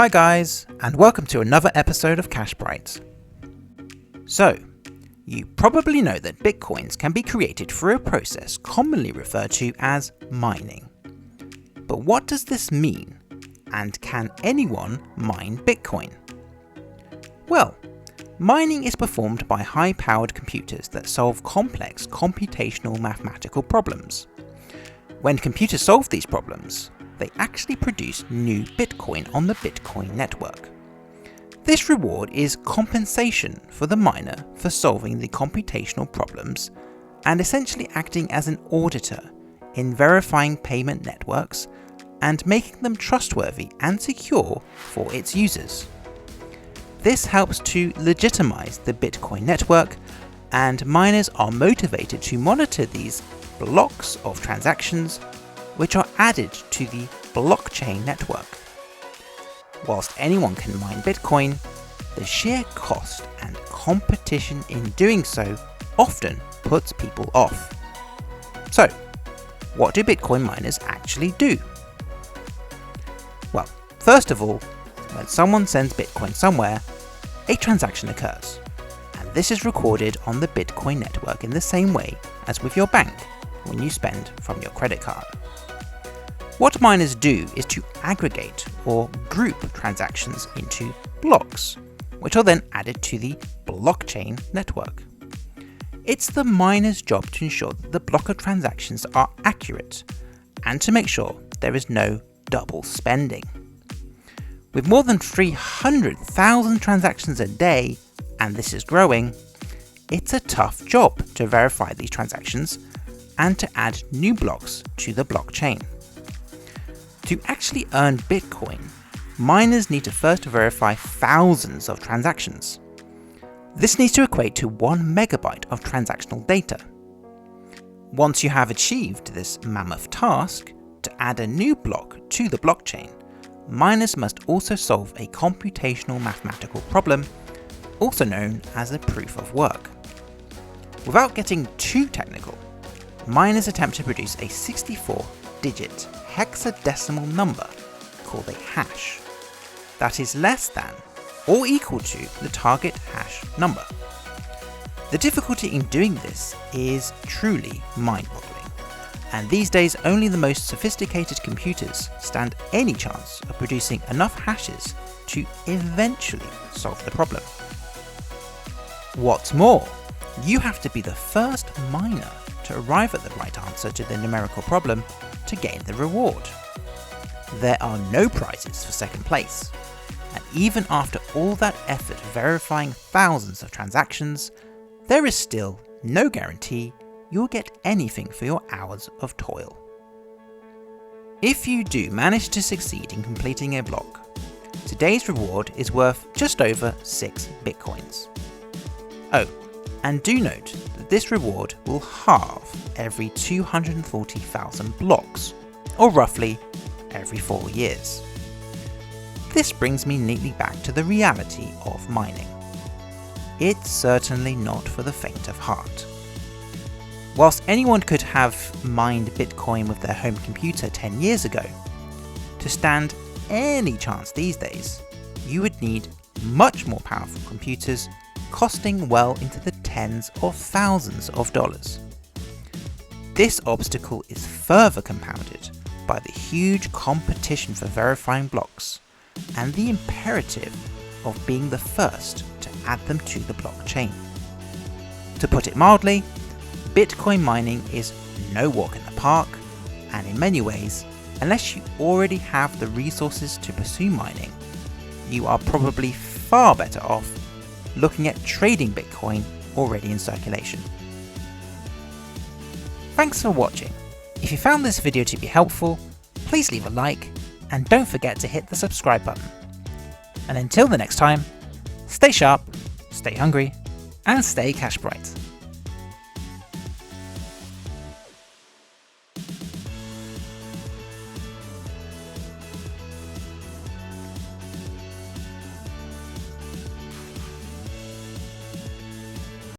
Hi guys, and welcome to another episode of Cash Bright. So, you probably know that bitcoins can be created through a process commonly referred to as mining. But what does this mean, and can anyone mine bitcoin? Well, mining is performed by high-powered computers that solve complex computational mathematical problems. When computers solve these problems, they actually produce new Bitcoin on the Bitcoin network. This reward is compensation for the miner for solving the computational problems and essentially acting as an auditor in verifying payment networks and making them trustworthy and secure for its users. This helps to legitimize the Bitcoin network, and miners are motivated to monitor these blocks of transactions which are added to the blockchain network. Whilst anyone can mine Bitcoin, the sheer cost and competition in doing so often puts people off. So, what do Bitcoin miners actually do? Well, first of all, when someone sends Bitcoin somewhere, a transaction occurs, and this is recorded on the Bitcoin network in the same way as with your bank when you spend from your credit card. What miners do is to aggregate or group transactions into blocks, which are then added to the blockchain network. It's the miner's job to ensure that the block of transactions are accurate and to make sure there is no double spending. With more than 300,000 transactions a day, and this is growing, it's a tough job to verify these transactions and to add new blocks to the blockchain. To actually earn Bitcoin, miners need to first verify thousands of transactions. This needs to equate to 1 megabyte of transactional data. Once you have achieved this mammoth task, to add a new block to the blockchain, miners must also solve a computational mathematical problem, also known as a proof of work. Without getting too technical, miners attempt to produce a 64-digit hexadecimal number called a hash that is less than or equal to the target hash number. The difficulty in doing this is truly mind-boggling, and these days only the most sophisticated computers stand any chance of producing enough hashes to eventually solve the problem. What's more, you have to be the first miner to arrive at the right answer to the numerical problem to gain the reward. There are no prizes for second place, and even after all that effort verifying thousands of transactions, there is still no guarantee you'll get anything for your hours of toil. If you do manage to succeed in completing a block, today's reward is worth just over 6 bitcoins. Oh, and do note that this reward will halve every 240,000 blocks, or roughly every 4 years. This brings me neatly back to the reality of mining. It's certainly not for the faint of heart. Whilst anyone could have mined Bitcoin with their home computer 10 years ago, to stand any chance these days, you would need much more powerful computers costing well into the tens of thousands of dollars. This obstacle is further compounded by the huge competition for verifying blocks and the imperative of being the first to add them to the blockchain. To put it mildly, Bitcoin mining is no walk in the park, and in many ways, unless you already have the resources to pursue mining, you are probably far better off looking at trading Bitcoin already in circulation. Thanks for watching. If you found this video to be helpful, please leave a like and don't forget to hit the subscribe button. And until the next time, stay sharp, stay hungry, and stay cash bright.